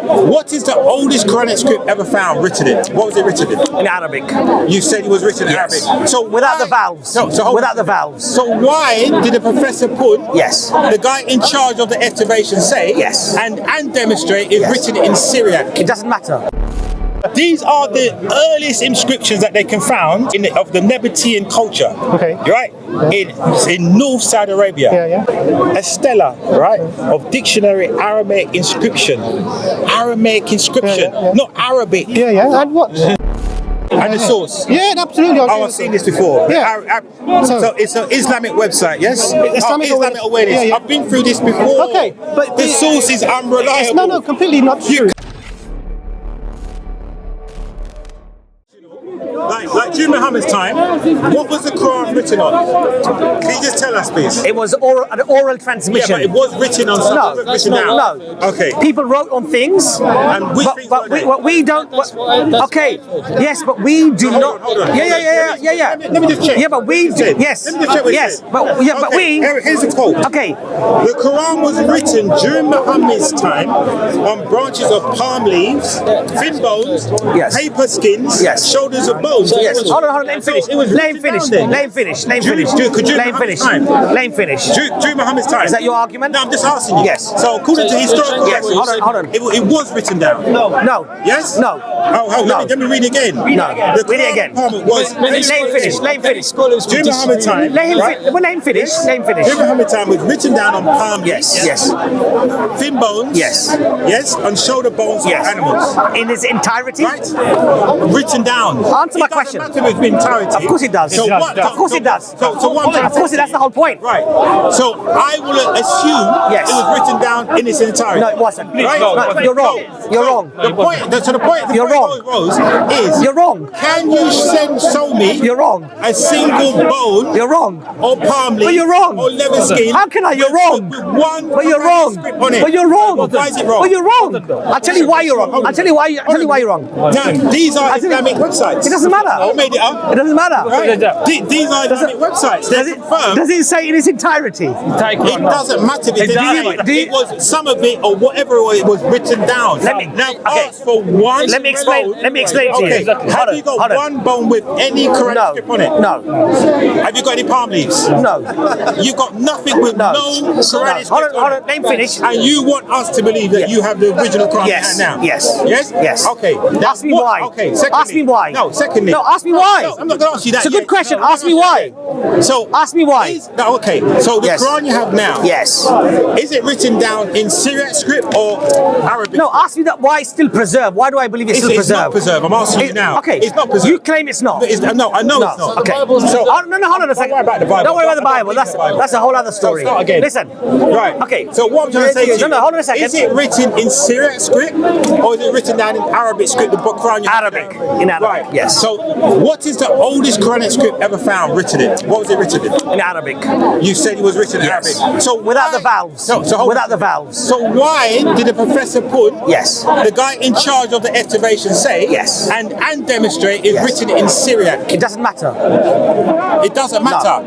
What is the oldest Quranic script ever found written in? What was it written in? In Arabic. You said it was written in Arabic. So without the vowels. Without the vowels. So why did the professor put the guy in charge of the excavation say and demonstrate it's written in Syriac? It doesn't matter. These are the earliest inscriptions that they can found of the Nabatean culture. Okay. Right? In North Saudi Arabia. A stela, right, of dictionary Aramaic inscription. Aramaic inscription, not Arabic. And what? And the source. Yeah, absolutely. I've seen this before. Yeah. So it's an Islamic website, yes? Islamic awareness. Yeah. I've been through this before. Okay, but the source is unreliable. No, completely not true. Like during Muhammad's time, what was the Quran written on? Can you just tell us, please? It was an oral transmission. Yeah, but it was written on something. No. Okay. People wrote on things. And which things were they? We don't. Okay. Yes, but we do not. Hold on. Yeah. Let me just check. Yeah, but we do. Yes. Let me just check what it said. But we. Here's the quote. Okay. The Quran was written during Muhammad's time on branches of palm leaves, fin bones, paper skins, shoulders of bones. Yes. Hold on. Let him finish. Let him finish. During Muhammad's time. Is that your argument? No, I'm just asking you. Yes. So according to historical records, hold on. It was written down. No. Yes? No. Let me read it again. No. Read it again. Let him finish. During Muhammad's time. Let him finish. During Muhammad's time was written down on palm leaves. Yes. Fin bones. Yes. On shoulder bones of animals. In its entirety. Right. Written down. Answer my question. It doesn't matter with entirety. Of course it does. So what? Of course it does. So what? Of course that's the whole point. Right. So I will assume it was written down in its entirety. No, it wasn't. Right? No, you're wrong. You're wrong. The point You're wrong. Is you're wrong. Can you show me? You're wrong. A single bone. You're wrong. Or palm leaf. But you're wrong. Or leather skin. How can I? You're wrong. But you're wrong. But you're wrong. Why is it wrong? But you're wrong. I'll tell you why you're wrong. I'll tell you why you're wrong. Now, these are Islamic websites. It doesn't matter. I made it up. It doesn't matter. Right? These are Islamic websites. Does it say in its entirety? It doesn't matter. It was some of it or whatever it was written down. Ask for one. Let me explain to you. Have you got one bone with any correct script on it? No. Have you got any palm leaves? No. You got nothing with no Quranic script on it. Let him finish. And you want us to believe that you have the original Quran now? Yes. Okay. Ask me why. Okay. Secondly. Ask me why. No. Secondly. No. Ask me why. No, I'm not going to ask you that. It's a good question. Ask me why. So ask me why. Okay. So the Quran you have now. Yes. Is it written down in Syriac script or Arabic? No. Ask me that. Why it's still preserved? Why do I believe it's still preserved? It's not preserved. I'm asking you now. Okay. It's not preserved. You claim it's not. No, I know it's not. Okay. So no, hold on a second. Don't worry about the Bible. Don't worry about the Bible. That's a whole other story. Start again. Listen. Right. Okay. So what I'm trying to say to you. No, hold on a second. Is it written in Syriac script or is it written down in Arabic script? The Quran you have Arabic. now? In Arabic. Right. Yes. So what is the oldest Quranic script ever found written in? What was it written in? In Arabic. You said it was written in Arabic. So without the vowels. Without the vowels. So why did the professor put the guy in charge of the excavation say and demonstrate it's written in Syriac? It doesn't matter. It doesn't matter.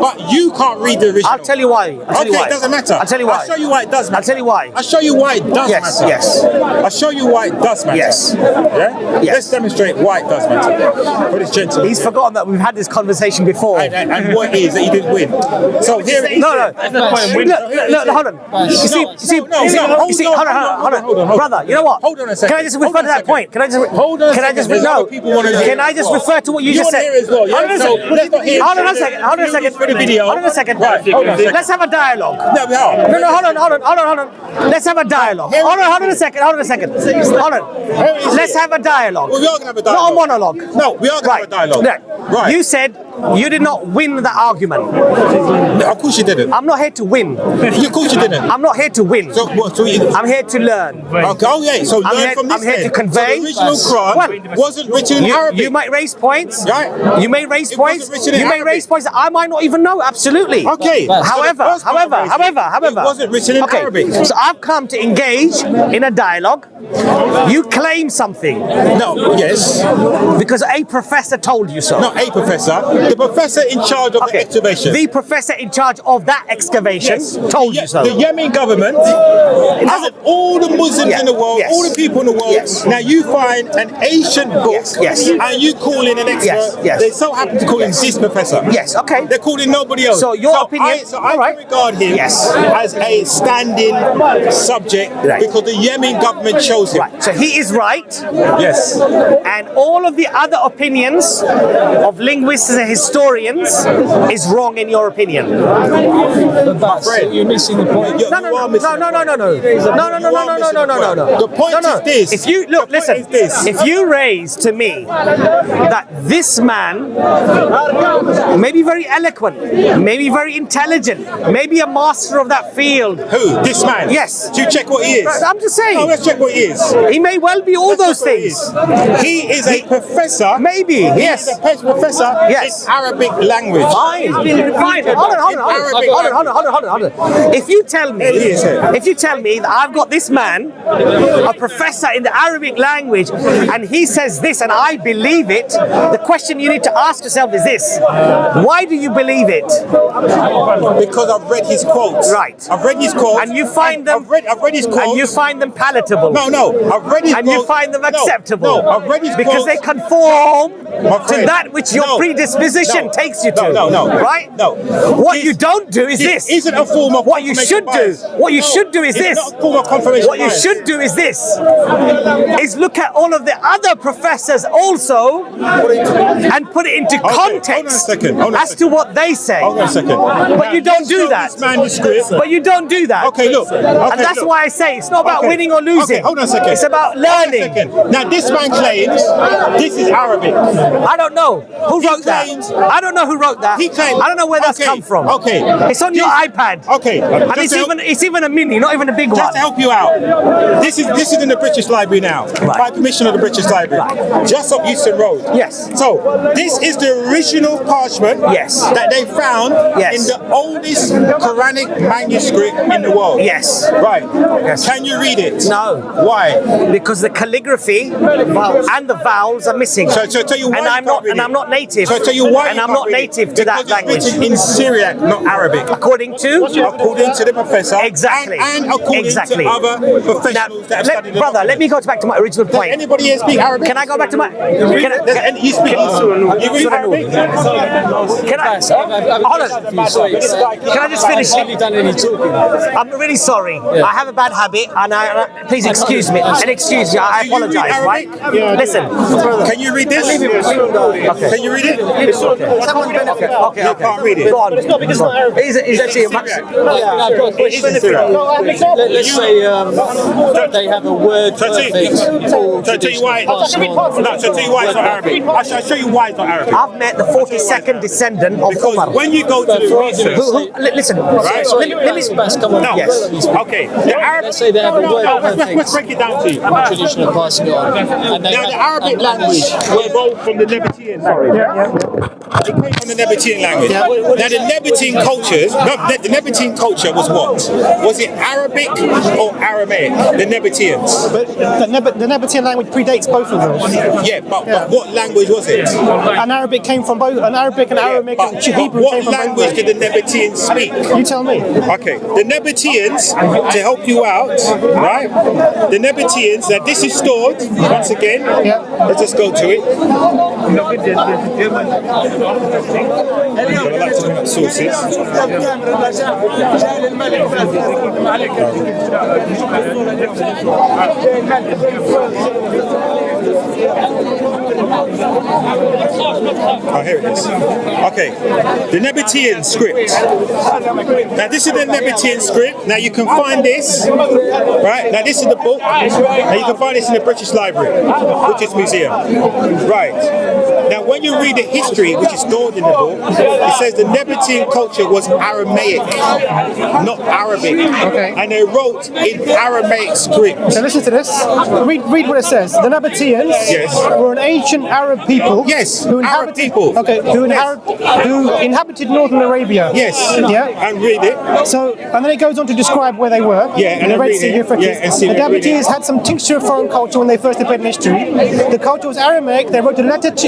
But you can't read the original. I'll tell you why. It doesn't matter. I'll tell you why. I'll show you why it does matter. I'll tell you why. I'll show you why it does matter. Yes. I'll show you why it does matter. Yes. Yeah? Yes. Let's demonstrate why it does matter. But it's gentle. He's forgotten that we've had this conversation before. And what it is that you didn't win. So here it is. No. Look, hold on. You see, hold on. Brother, you know what? Hold on a second. Can I just refer to that point? Can I just hold on a second. Can I just refer to what you just said? Hold on a second. For the video. Hold on a second. Right. Hold on a second. Let's have a dialogue. No, we are. No, hold on. Let's have a dialogue. Hold on a second. Hold on. Let's have a dialogue. Well, we are going to have a dialogue. Not a monologue. No, we are going to have a dialogue. Right. You said you did not win the argument. No, of course you didn't. I'm not here to win. Of course you didn't. I'm not here to win. So I'm here to learn. Okay. Oh yeah. So learn from this. I'm here to convey. So the original Quran wasn't written in Arabic. You might raise points. Right. You may raise points. You may raise points that I might not even know. Absolutely. Okay. However, it wasn't written in Arabic. So I've come to engage in a dialogue. You claim something. No. Yes. Because a professor told you so. No. a professor, the professor in charge of the excavation. The professor in charge of that excavation told you so. The Yemen government, out of all the Muslims in the world, all the people in the world, now you find an ancient book and you call in an expert. They so happen to call in this professor. Yes, okay. They're calling nobody else. So your opinion? I regard him as a standing subject because the Yemen government chose him. Right. So he is right. Yes. And all of the other opinions of linguists and historians is wrong in your opinion. But you're missing the point. No. The point is this. If you look, listen. If you raise to me that this man may be very eloquent, maybe very intelligent, maybe a master of that field. Who? This man? Yes. Do you check what he is? I'm just saying. No, let's check what he is. He may well be all those things. He is a professor. Maybe. Yes. He is a professor in Arabic language. Fine. Hold on. If you tell me that I've got this man, a professor in the Arabic language, and he says this and I believe it, the question you need to ask yourself is this: why do you believe it? Because I've read his quotes. Right. I've read his quotes. And you find them. I've read his quotes. And you find them palatable. No. I've read his quotes. And you find them acceptable. No. I've read his because quotes. they conform to that which your predisposition takes you to. No. Right? No. What you don't do is this. Isn't a form of what you should do. What you should do is this. It's not a form of confirmation what you bias. should do is this. Is look at all of the other professors also and put it into context as to what they say. Hold on a second. But you don't do that. But you don't do that. Okay, look. And that's why I say it's not about winning or losing. Okay, hold on a second. It's about learning. Now this man claims this is Arabic. I don't know who wrote that. I don't know who wrote that. He claims. I don't know where that's come from. Okay. It's on your iPad. Okay. And it's even a mini, not even a big one. Just to help you out. This is in the British Library now. By permission of the British Library. Just up Euston Road. Yes. So this is the original parchment that they found in the oldest Quranic manuscript in the world. Yes. Right. Yes. Can you read it? No. Why? Because the calligraphy and the vowels are missing. So I tell you why. And I'm not native. So I tell you why. And I'm not native to that language. It's written in Syriac, not Arabic. According to the professor. Exactly. And according to other professionals that have studied brother, let me go back to my original point. Does anybody here speak Arabic? Can I go back to my? You speak Arabic? Can I? Hold on. Can I just finish? Have you done any talking? I'm really sorry. I have a bad habit, and please excuse me. And excuse me. I apologize. Right? Listen. Can you read this? Okay. Can you read it? Okay. You can't read it. Go on. It's actually a much. I've got a question. Let's say they have a word perfect. So tell you why. No, so tell you why it's not Arabic. I'll show you why it's not Arabic. I've met the 42nd descendant of Umar. When you go to the research, listen. Right? Let me. Come on. No. Yes. Okay. The Arab. Let's say they have a word perfect. Let's break it down to you. Traditional passing it on. And Now the Arabic language evolved from the Nabatean. It came from the Nabatean language. Now the Nabatean cultures. The Nabatean culture was what? Was it Arabic or Aramaic? The Nabateans. But the Nabatean language predates both of those. Yeah, but what language was it? An Arabic came from both. An Arabic and Aramaic and Hebrew what came from language both. did the Nabateans speak? You tell me. Okay, the Nabateans, to help you out, right? The Nabateans, now this is stored, once again, let's just go to it. But I like to bring up sources. Oh, here it is. Okay, the Nabatean script. Now this is the Nabatean script. Now you can find this, right? Now this is the book. Now you can find this in the British Library, British Museum. Right. Now when you read the history, which is stored in the book, it says the Nabatean culture was Aramaic, not Arabic. Okay. And they wrote in Aramaic script. Now listen to this. Read what it says. The Nabateans were an ancient Arabic Arab people. Yes, Who Arab inhabited, people. Okay, who inhabited northern Arabia. Yes. Yeah. And read it. So, and then it goes on to describe where they were. Yeah, and the then Red read Sea, it. Euphrates. Yeah, and see the it, read Nabatees it. had some tincture of foreign culture when they first appeared in history. The culture was Aramaic. They wrote a letter to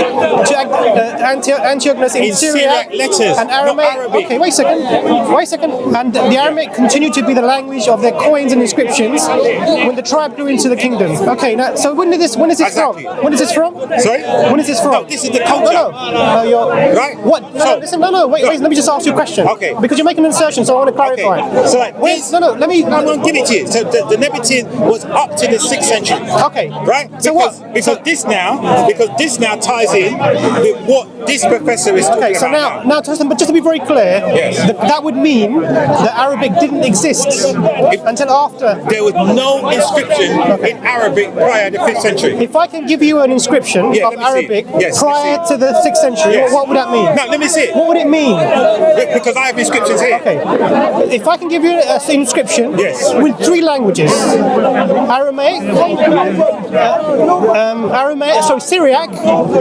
Antiochus in Syriac letters, and not Aramaic. Arabic. Okay, wait a second. And the Aramaic continued to be the language of their coins and inscriptions when the tribe grew into the kingdom. Okay, now, so when is this Exactly. from? When is this from? Sorry? When is this from? No, this is the culture. No, you're Right? What? No, So- listen, wait, let me just ask you a question. Okay. Because you're making an assertion, so I want to clarify. Okay. So like Wait, this, let me. I'm going to give it to you. So the Nabatean was up to the 6th century. Okay. Right? So Because this now ties in with what this professor is talking Okay, so about now, just to be very clear, Yes. that would mean that Arabic didn't exist until after. There was no inscription in Arabic prior to the 5th century. If I can give you an inscription Yeah, of let me see it. Arabic Yes, prior let's to the 6th century, Yes. what would that mean? Now, let me see it. What would it mean? Because I have inscriptions here. Okay, if I can give you an inscription Yes. with 3 languages, Syriac,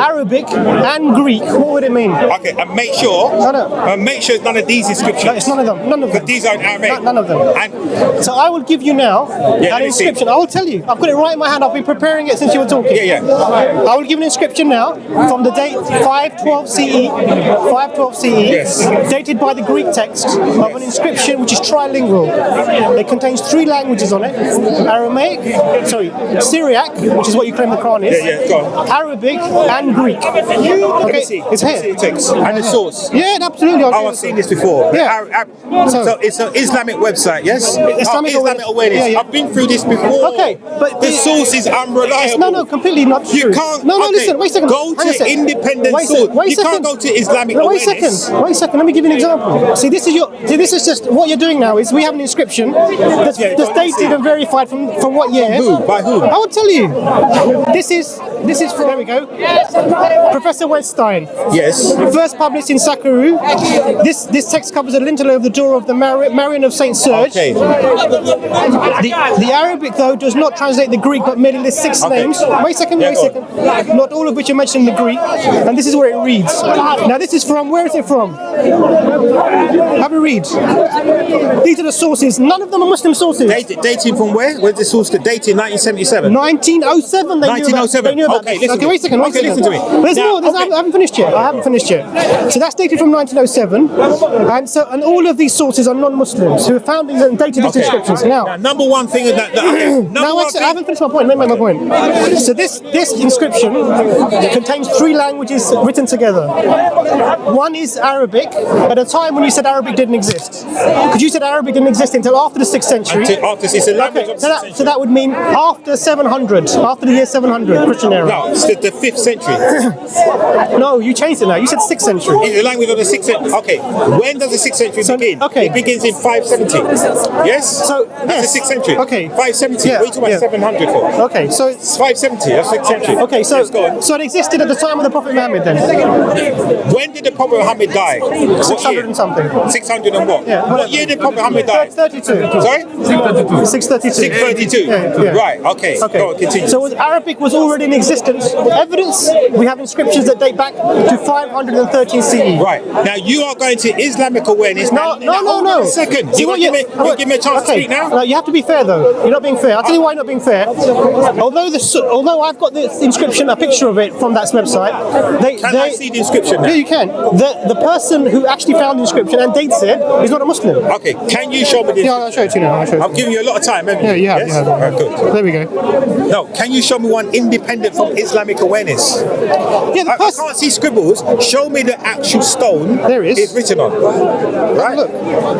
Arabic, and Greek, what would it mean? Okay, and make sure it's none of these inscriptions. No, it's none of them. None of them. Because these are in Aramaic. None of them. And So I will give you now let an me see. inscription. I will tell you. I've got it right in my hand. I've been preparing it since you were talking. Yeah. I will give an inscription now from the date 512 CE. 512 CE. Yes. Dated by the Greek text of an inscription which is trilingual. It contains 3 languages on it: Syriac, which is what you claim the Quran is. Yeah, go on. Arabic and Greek. Okay, Let me see. it's Let me see here. the text and the source. Yeah, absolutely. Oh, I've seen this before. Yeah. So it's an Islamic website, yes? Islamic Islamic awareness. Yeah. I've been through this before. Okay, but the source is unreliable. No, completely not true. You can't. No, okay, listen, wait a second. Go Hang a to sec. independent Wait a source. sec, wait a You can't second. go to Islamic No, awareness. wait a second. Let me give you an example. See, this is just what you're doing now. Is we have an inscription that's Yeah, go on, let's see. dated and verified from what year? Who? By whom? I will tell you. This is from. There we go. Professor Weststein. Yes. First published in Sakaru. This text covers a lintel over the door of the Marion of Saint Serge. Okay. The Arabic, though, does not translate the Greek, but merely lists 6 Okay. names. Wait a second. Not all of which are mentioned in the Greek, and this is where it reads. Now, this is from. Where is it from? Have a read. These are the sources. None of them are Muslim sources. Dating from where? Where's the source? Dating 1977. 1907. They 1907. knew about Okay, this. listen Okay, to wait me. a second. Okay, listen to me. There's Now, more. I haven't finished yet. So that's dated from 1907, and all of these sources are non-Muslims who have found these and dated these inscriptions. Now, number one thing is that. I haven't finished my point. Let me make my point. So this inscription contains 3 languages written together. One is Arabic. At a time when you said Arabic didn't exist, because you said Arabic didn't exist until after the 6th century. After it's a language of the 6th century. So that would mean after 700, after the year 700, Christian era. No, it's the 5th century. No, you changed it now. You said 6th century. It's the language of the 6th century. Okay, when does the 6th century begin? okay. It begins in 570. Yes? So, That's the 6th century. Okay. 570. Yeah, What are you talking about 700 for? Okay, so It's 570. That's 6th century. okay, so Yes, go on. so it existed at the time of the Prophet Muhammad then. When did the Prophet Muhammad die? 600 and something. 600 and what? Yeah, What year did Prophet Muhammad die? 32. Sorry? 632. 632. Yeah. Right, okay. Go on, continue. So Arabic was already in existence. Evidence, we have inscriptions that date back to 513 CE. Right. Now you are going to Islamic awareness. No. Hold on a second. You give me a chance to speak now? No, you have to be fair though. You're not being fair. I'll tell you why you're not being fair. Although I've got the inscription, a picture of it from that website. Can I see the inscription now? Yeah, you can. The person who actually found the inscription and dates it is not a Muslim. Okay, can you show me the Yeah, I'll show it to you now. I'm giving you a lot of time, haven't you? Yeah, you have. Yes? You have. Alright, good. There we go. No, can you show me one independent from Islamic awareness? Yeah, the I person. can't see scribbles. Show me the actual stone There is. it's written on. Right? Look.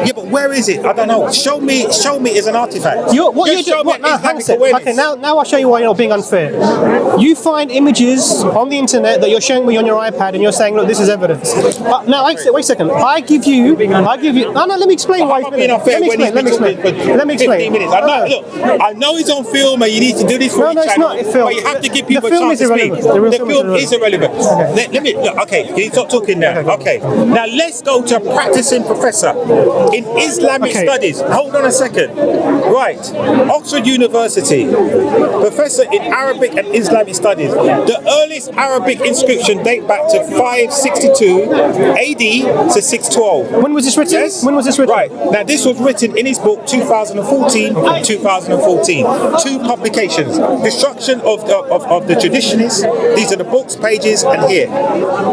Yeah, but where is it? I don't know. Show me as an artifact. What you're Just show doing? me What? No, hang Islamic a sec. awareness. Okay, now I'll show you why you're not being unfair. You find images on the internet that you're showing me on your iPad, and you're saying, "Look, this is evidence." Now, wait a second. I give you. No, let me explain why. I'm not being unfair when he's been talking for 15 minutes. I know it's on film and you need to do this for No, each it's channel, not. It's film. but you have to give people The a film chance is to speak. irrelevant. The film is irrelevant. Let me, look, okay, can you stop talking now? Okay. Now let's go to a practicing professor in Islamic studies. Hold on a second. Right. Oxford University. Professor in Arabic and Islamic studies. The earliest Arabic inscription date back to 562 AD to 612. When was this written? Yes? When was this written? Right. Now, this was written in his book 2014 and 2014. 2 publications. Destruction of the Traditionists. These are the books, pages, and here.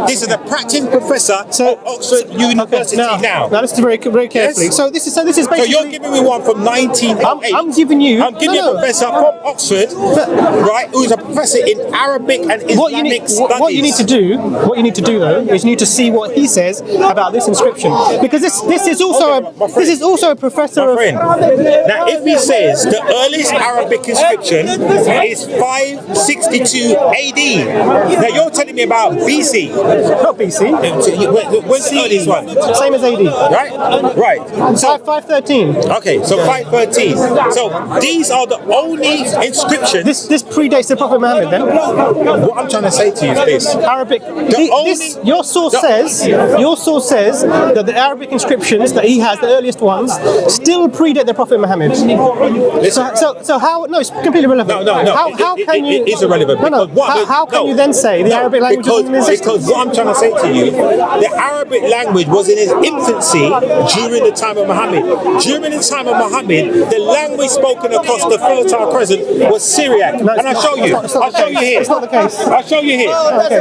This is a practicing professor at Oxford University now. Now, listen very carefully. Yes? So this is basically. So you're giving me one from 1908. I'm giving you. I'm giving you a professor from Oxford, right, who's a professor in Arabic and Islamic studies. What you need to do though, is you need to see what he says about this inscription, because this is also a professor My friend. Now, if he says the earliest Arabic inscription is 562 AD, now you're telling me about BC. Not BC. When's the earliest one? Same as AD. Right. So 513. okay, so 513. So these are the only inscriptions. This predates the Prophet Muhammad then. What I'm trying to say to you is this. Arabic. Your source says that the Arabic inscriptions that he has, the earliest ones, still predate the Prophet Muhammad. So how? No, it's completely irrelevant. No. How can you? It is irrelevant. How can you then say the Arabic language wasn't in existence? Because what I'm trying to say to you, the Arabic language was in its infancy during the time of Muhammad. During the time of Muhammad, the language spoken across the Fertile Crescent was Syriac. And I'll show you. I'll show you here. It's not the case. I'll show you here.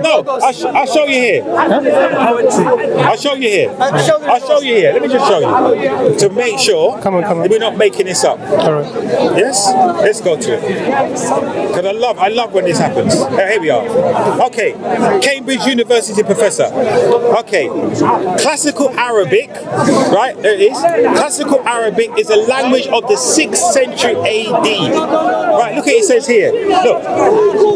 No, I'll show you here. I'll show you here. I'll show you here. Let me just show you. To make sure that we're not making this up. All right. Yes? Let's go to it. Because I love when this happens. Here we are. Okay. Cambridge University professor. Okay. Classical Arabic, right? There it is. Classical Arabic is a language of the 6th century AD. Right, look at it says here. Look.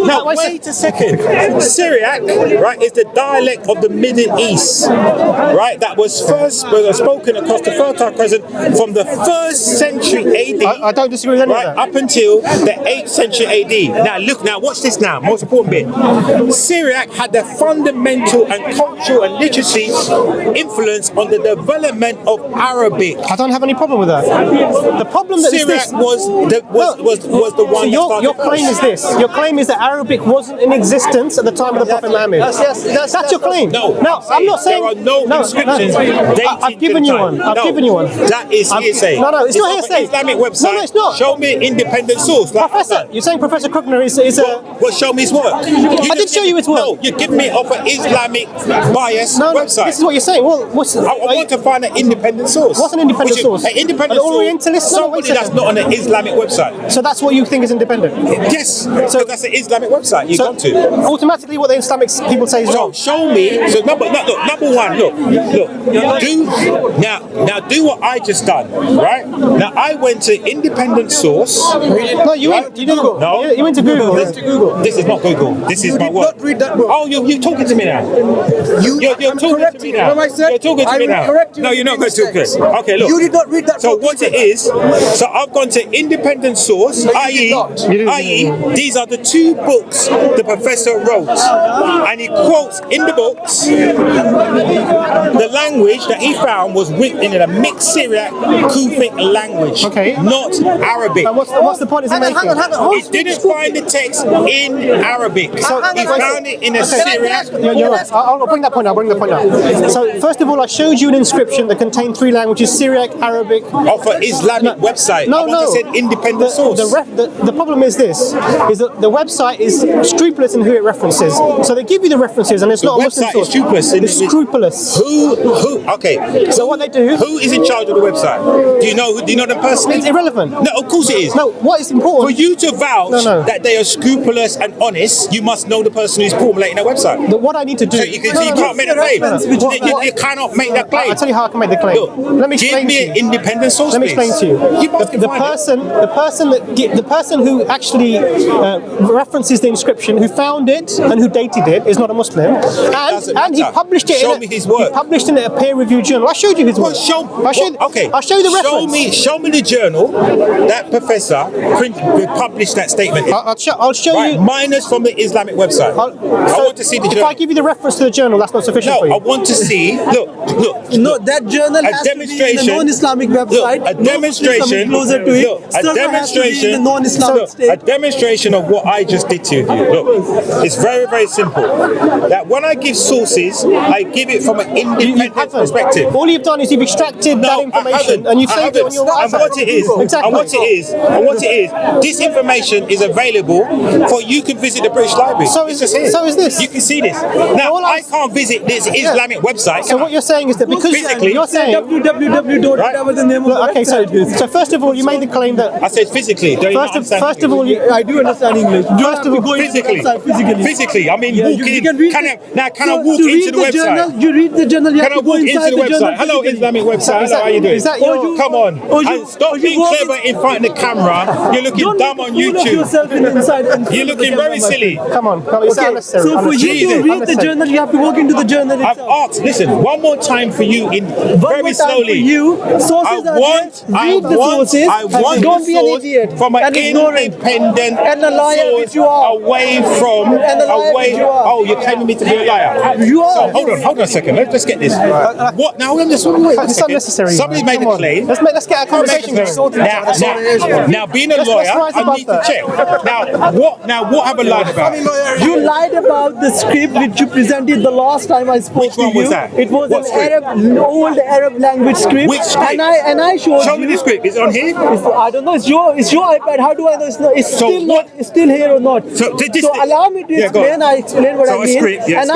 Now, wait a second. Syriac, right, is the dialect of the Middle East, right? That was first spoken across the Fertile Crescent from the 1st century AD. I don't disagree with any of that. Up until the 8th century AD. Now, look, watch this now. Most important bit. Syriac had the fundamental and cultural and literacy influence on the development of Arabic. I don't have any problem with that. The problem that Syriac was the one. So your claim is this. Your claim is that Arabic wasn't in existence at the time of the Prophet Muhammad. That's your claim. No, I'm not saying there are no inscriptions. I've given you one. I've given you one. That is hearsay. No, it's not hearsay. Islamic website. No, it's not. Show me an independent source. Professor, you're saying Professor Krugner is a. Well, show me his work. I did show you his work. No, you give me off an Islamic bias website. This is what you're saying. Well, I want to find an independent source. What's an independent source? An independent An Orientalist? source. Somebody that's not on an Islamic website. So that's what you think is independent? Yes. So that's an Islamic website you come to. Automatically, what the Islamic people say is wrong. Show me. So number one. Look. Do what I just done. Right. Now I went to independent source. No, you went to Google. No, you went to Google. This is not Google. This is my work. Read that book. Oh, you're talking to me now. You're talking to me now. Remember I said, you're talking to me now. You no, you're not going to. Okay, look. You did not read that So book. what it is, so I've gone to independent source, i.e., these are the 2 books the professor wrote. And he quotes in the books, the language that he found was written in a mixed Syriac Kufic language, not Arabic. What's the point? Is he making? He didn't find the text in Arabic. So he found it in a Syriac. I'll bring that point out. So first of all, I showed you an inscription that contained 3 languages: Syriac, Arabic. Off an Islamic website. I want to say independent source. The problem is this: is that the website is scrupulous in who it references. So they give you the references, and it's not a Muslim source. The website is scrupulous. It's scrupulous. Who? Okay. So what they do? Who is in charge of the website? Do you know them personally? It's irrelevant. No, of course it is. No, what is important? For you to vouch that they are scrupulous and honest, you must know the person who's formulating that website. But what I need to do. So you can't make that claim. You cannot make that claim. I'll tell you how I can make the claim. Look, let me explain give me an independent source. Let me explain to you. The person who actually references the inscription, who found it and who dated it, is not a Muslim, and he published it. Show me his work. He published it in a peer-reviewed journal. I showed you his work. I'll show you the reference. Show me the journal that professor published that statement in. I'll show you. Minus from the Islamic website. I want to see the journal. If I give you the reference to the journal, that's not sufficient for you. I want to see. Look. No, that journal has to be in a non-Islamic website. A demonstration. Closer to it. A demonstration. a demonstration of what I just did to you. Look, it's very, very simple. That when I give sources, I give it from an independent perspective. All you've done is you've extracted that information and you've saved it on your website. And what it is, this information is available for you can visit the British Library. So is this. You can see this. Now, I can't visit this Islamic website. So what you're saying is that because physically, you're saying www. Whatever the name of the okay, so first of all, you made the claim that I said physically. First of all, I do understand English. First of all, physically. I mean, walk in. Can I walk to into the website? Journal, you read the journal. You Can I have to go walk into inside the the website? journal. Hello, Islamic website. Hello, how you doing? Is that your? Come on. And stop being clever in front of the camera. You're looking dumb on YouTube. You're looking very silly. Come on, it's unnecessary. So for you to read the journal, you have to walk into the journal itself. I've asked. Listen, one more time for you, very slowly. You sources I want don't be an idiot from an independent and a liar which you are away from Oh, you're claiming me to be a liar. You are. So hold on a second. Let's get this. What now? It's unnecessary. Somebody made a claim. Let's get a conversation going. Now, being a lawyer, I need to check. Now, what have I lied about? You lied about the script which you presented the last time I spoke Which one to you. was that? It was What script? old Arab language script. Which script? And I showed Show you. me the script. Is it on here? I don't know. It's your iPad. How do I know it's still here or not? So allow me to explain. I explain what I mean. Script, yes,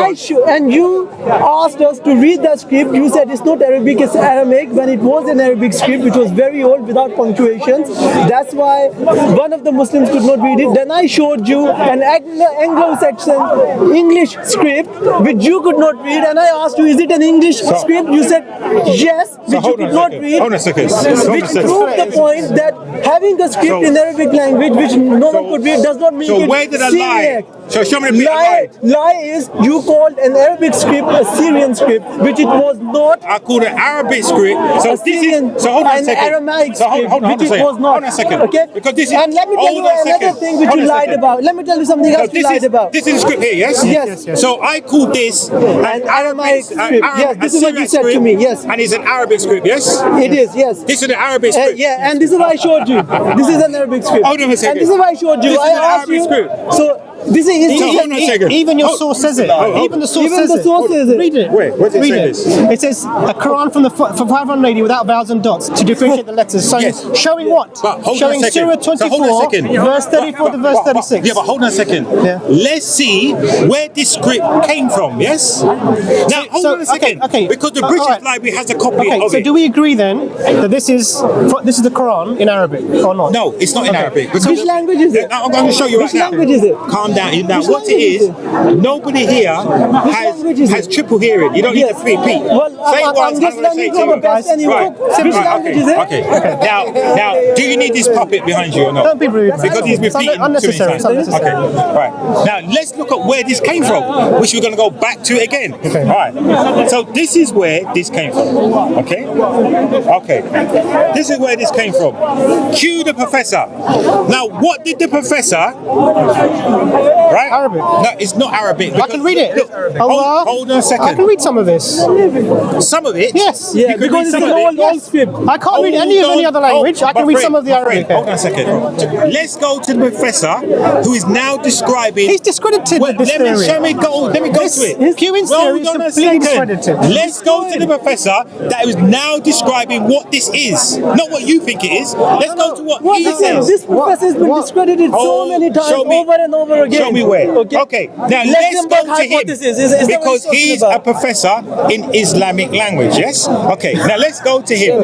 and you asked us to read the script. You said it's not Arabic, it's Aramaic. When it was an Arabic script, which was very old without punctuations. That's why one of the Muslims could not read it. Then I showed you an Anglo-Saxon English script which you could not read, and I asked you, is it an English script? You said yes, which you could not read. Hold on a second. Which proved the point that having the script in Arabic language, which no one could read, does not make it. So where did I lie? So show me the bit I lied. Lie is you called an Arabic script a Syrian script, which it was not. I called an Arabic script. So a Syrian, this is. So hold on a an second. Aramaic So hold on which a second. it was not. Hold on a second. Okay. Because this is. And let me tell you another thing which you lied about. Let me tell you something else you lied about. This is the script here, yes? Yes. So I called this an Aramaic script. Yes, this is what you said to me. Yes. And it's an Arabic script, yes? It is. Yes. This is an Arabic script. Yeah, and this is what I showed you. This is an Arabic script. Hold on a second. And this is what I showed you. This is an I asked Arabic you. script. So this is hold on a second. Even your source says it. Even the source says it. Read it. Where does it say this? It says a Quran from 580 without vowels and dots to differentiate the letters. So showing what? Showing Surah 24, verse 34 to verse 36. Yeah, but hold on a second. Yeah. Let's see where this script came from, yes? Now, hold on a second. Okay. Because the British Library has a copy of so it. do we agree then that this is the Quran in Arabic or not? No, it's not in Arabic. Which language is it? I'm going to show you right now. Which language is it? Calm down. Now, what it is, nobody here has triple hearing. You don't need to repeat. Well, I'm just learning from the best anyway. Which language is it? Okay. Now, do you need this puppet behind you or not? Don't be rude. Because he's repeating too many times. Okay. Right. Now, let's look at where this came from, which we're going to go back to again. Okay. All right. So this is where this came from. Okay. This is where this came from. Cue the professor. Now, what did the professor? Right. Arabic. No, it's not Arabic. I can read it. Look, hold on a second. I can read some of this. Some of it? Yes. Yeah, because it's an old script. I can't read any other language. I can read some of the Arabic. Hold on a second. Let's go to the professor who is now describing. He's discredited this theory. Let me go to it. His Q-in theory is completely discredited. Let's go to the professor that is now describing what this is. Not what you think it is. Let's go to what he says. This professor has been discredited so many times over and over again. Show me where. Okay. Now let's go to him. Because he's a professor in Islamic language, yes? Okay. Now let's go to him.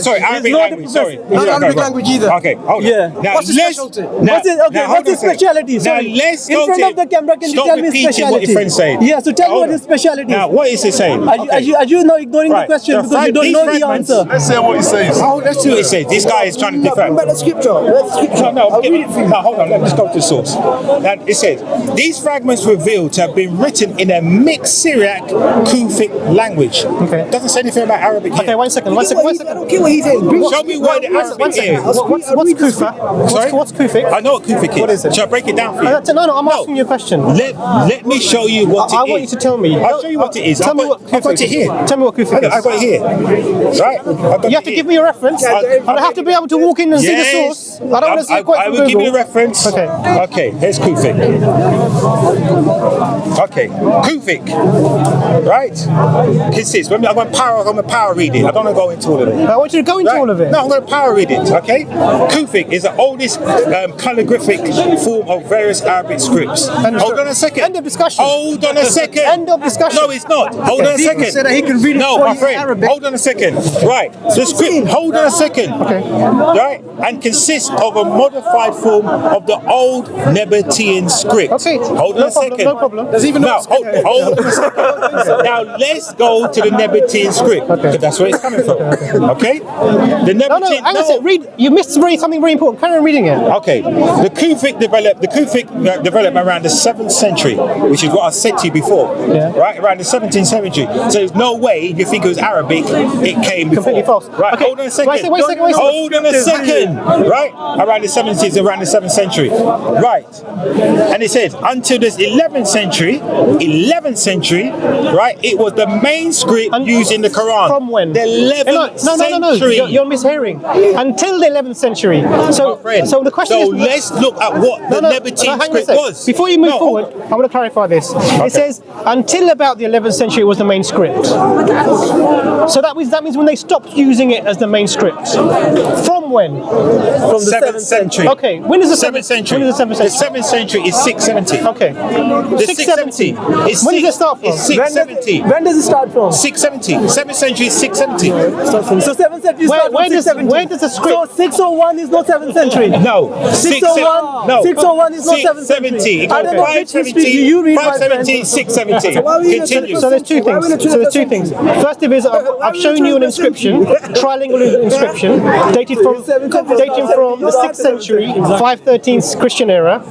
Sorry, Arabic language. Sorry. Not Arabic language either. Okay, hold on. Yeah. Now, What's his specialty? What's his specialty? Now let's go in front of the camera, can you tell me his specialty? What your friend's saying. Yeah, so tell me what his specialty is. Now, what is he saying? Are you now ignoring the question because you don't know the answer? Let's hear what he says. Oh, let's see what he says. This guy is trying to defend. About the scripture. Let's scripture. No, hold on. Let's go to the source. source. Now it says these fragments revealed to have been written in a mixed Syriac Kufic language. Okay. Doesn't say anything about Arabic here. Okay, one second. I don't get what he's saying. Show me where the Arabic is. What's Kufa? Sorry? What's Kufic? I know what Kufic is. What is it? Shall I break it down for you? No, I'm asking you a question. Let me show you what it is. I want you to tell me. I'll show you what it is. Tell me what I've got Kufic it here. is. Tell me what Kufic is. I've got it here. Right? I've got You have to give me a reference. I have to be able to walk in and see the source. I don't want to see it quite I from will give you the Google. reference. Okay. Okay, here's Kufic. Okay, Kufic. Right? Consists. I'm going to power read it. I don't want to go into all of it. I want you to go into all of it. No, I'm going to power read it. Okay? Kufic is the oldest calligraphic form of various Arabic scripts. Hold on a second. End of discussion. Hold on a second. End of discussion. No, it's not. Hold on a second. said that he can read it No, for my you in friend. Arabic. Hold on a second. Right. The script. Hold on a second. Okay. Right. And consists of a modified form of the old Nabatean script. Okay. Hold on No a problem, second. no problem. Does he even Now, know? hold on a second. Now let's go to the Nabatean script because that's where it's coming from. Okay. The No, Nabatean. hang on a second. Read. You missed something very important. Carry on reading it. Okay, the Kufic developed around the 7th century, which is what I said to you before. Yeah. Right, around the 17th century. So there's no way you think it was Arabic. It came before. Completely false. Right. Okay. Hold on a second. Wait a second. Hold on a second. Right, around the 70s, around the 7th century. Right, and it says until the 11th century. Right, it was the main script used in the Quran. From when? The 11th No. century. You're mishearing. Until the 11th century. So the question is. So let's look at what the Nabatean hang on a script sec. was. Before you move forward, I want to clarify this. It says until about the 11th century it was the main script. So that means when they stopped using it as the main script. From when? From the 7th century. Okay. When is the 7th century? When is the 7th century? The 7th century is 670. Okay. The 670 is When does it start from? It's 670. When does it start from? 670. 7th century is 670. So 7th century Where- starts from where does- 670. where does the script- So 601 is not 7th century. No. 601. No. 601 is not 7th century. 670. I don't know which history do you read, my friend. 570, 670. Continue. So there's two things. First of is I've shown you an inscription, trilingual inscription, dated from the 6th century, 513 Christian era,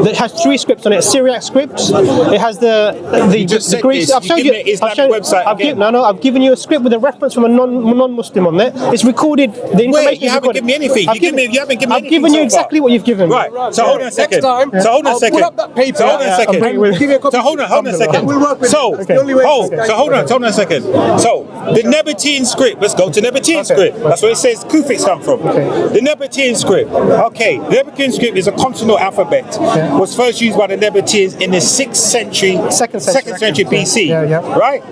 that has three scripts on it. Syriac script. It has the just said Greek. this. I've shown You you. give me Islamic website again. I've given you a script with a reference from a non-Muslim on there. It's recorded. The information Wait, you is haven't recorded. given me anything. I've You haven't given me I've anything given you so far. exactly what you've given me. Right. So hold on a second. time, So hold on a I'll second. pull up that paper So hold on a and second. bring it with- give you a copy. So hold on a second. We'll work with So it. It's the only way. hold on a second. So the Nabatean script. Let's go to Nabatean script. That's where it says Kufic come from. The Nabatean script. Okay. The Nabatean script is a consonant alphabet. Was first used by the Nabateans in the 6th century, Second century. BC. Yeah. Right.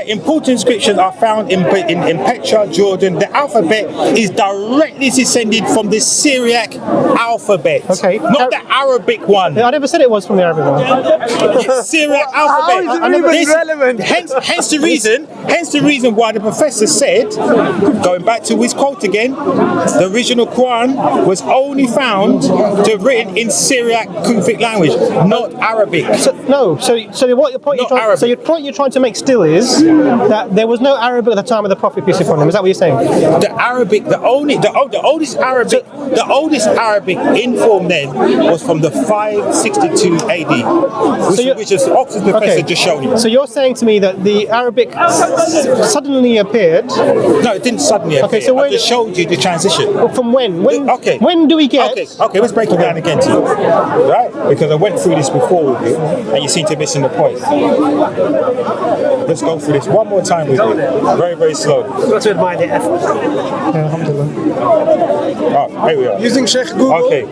Important inscriptions are found in Petra, Jordan. The alphabet is directly descended from the Syriac alphabet. Okay. Not the Arabic one. I never said it was from the Arabic one. Syriac alphabet. How is it even This- relevant? Hence the reason why the professor said, going back to his quote again, the original Quran was only found to have written in Syriac Kufic language, not Arabic. So what your point Not Arabic. your point you're trying to make still is that there was no Arabic at the time of the Prophet, peace be upon him. Is that what you're saying? The Arabic, the oldest Arabic in form then was from the 562 AD, which is Oxford professor just showed you. So you're saying to me that the Arabic suddenly appeared No, it didn't suddenly appear. Okay, so I when- just showed you the transition. from when? Okay. When do we get? Okay, let's break it down again to you. Right? Because I went through this before with you, and you seem to be missing the point. Let's go through this one more time with you. Very, very slow. Got to admire the effort. Oh, here we are. Using Sheikh Google. Okay.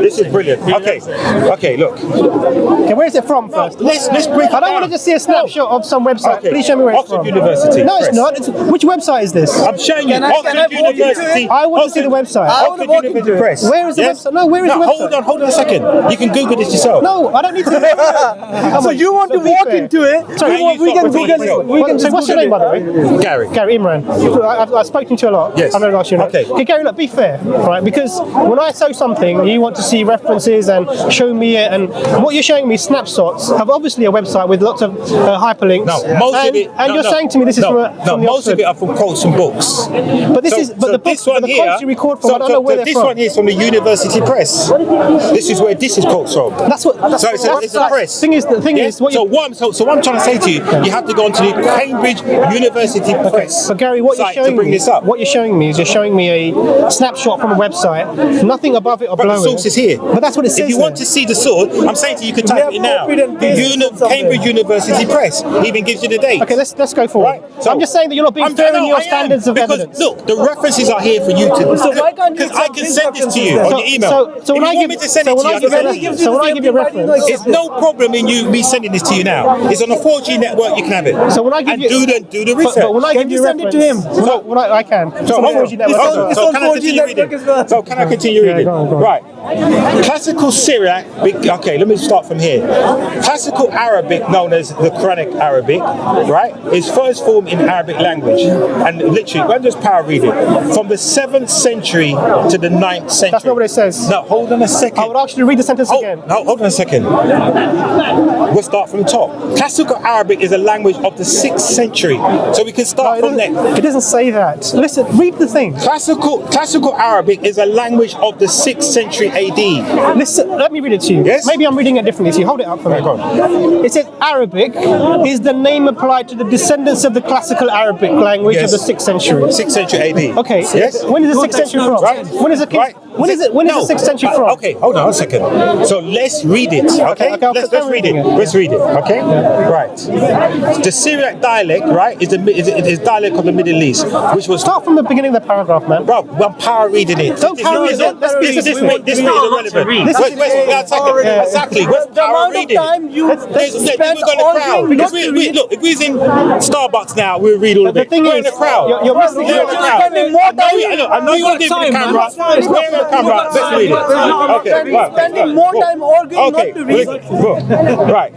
This is brilliant. Okay, look. Okay, where is it from first? Let's break it I don't down. want to just see a snapshot of some website. Okay. Please show me where it's Oxford from. University No, it's Press. not. Which website is this? I'm showing you. Can I Oxford walk into University. I want to see the website. Oxford University Press. Where is the Yes? website? No, where is the website? Hold on a second. You can Google this yourself. No, I don't need to. So you want to walk into it? Sorry, we can Google it. We can So what's your name, by the way? Gary. Gary Imran. I've spoken to you a lot. Yes. I'm going to ask you now. Okay. Gary, look, be fair, right? Because when I show something, you want to see references and show me it, and what you're showing me, snapshots, of obviously a website with lots of hyperlinks. No, most of it. And you're saying to me this is from the most Oxford. of it are from quotes and books. But this is, but the this books, one the here. quotes you record from, I don't know where they're this from. one here is from the University Press. This is where this is called from. That's what. So it's a press. The thing is, what so what I'm trying to say to you, you have to go onto the Cambridge University Press. So Gary, what you're site showing to bring me, this up. what you're showing me is you're showing me a snapshot from a website, nothing above it or But below the source it. is here. But that's what it says. If you want to see the source, I'm saying to you, you can type it in now. copied and pasted from Cambridge University Press even gives you the date. Okay, let's go forward. Right. So I'm just saying that you're not being fair in your standards of because, evidence. Look, the references are here for you to. So why can't you Because I send can these send this to you references on then? your email. So when I if you want give, me to send so it when to you, I I give can you, send it to you. so when I give you a reference, It's no problem in you me sending this to you now. It's on a 4G network. You can have it. So when I give and you, do the research. but when I Can give you you send it reference, to him? when I can. It's So, on a hold on. 4G network. Hold on. It's So on can I 4G continue network reading? as well. So can I continue reading? go on. Right. Classical Syriac. Okay, let me start from here. Classical Arabic, known as the Quranic Arabic, right, is first formed in Arabic language, and literally, I'm just power reading from the 7th century to the 9th century. That's not what it says. No, hold on a second. I would ask you to read the sentence again. No, hold on a second. We'll start from the top. Classical Arabic is a language of the 6th century, so we can start from there. It doesn't say that. Listen, read the thing. Classical Arabic is a language of the 6th century AD. Listen, let me read it to you. Yes? Maybe I'm reading it differently. So you hold it up for me. Right, go on. It says Arabic is the name applied to the descendants of the classical Arabic language Yes. of the 6th century. 6th century AD. Okay. Yes. When is the 6th century from? Right. When is the Right. when is it? When is the 6th century from? Okay, hold on a second. So let's read it. Okay, Okay, let's read it. Let's read it. Okay, right. The Syriac dialect, right, is dialect of the Middle East, which was. Start from the beginning of the paragraph, man. Bro, I'm power reading it. Don't power read it. Let's read This it. bit is irrelevant. Exactly. Where's The power amount of reading? time you spent We're going to crowd. arguing Because not to read. look, if we was in Starbucks now, we'll read all of The it. thing We're is, in a crowd. you're missing We're in a crowd. spending more time. I know you want to give me the camera. We're in the camera. Let's read it. Okay, right. Spending more time arguing Okay, not to read. right.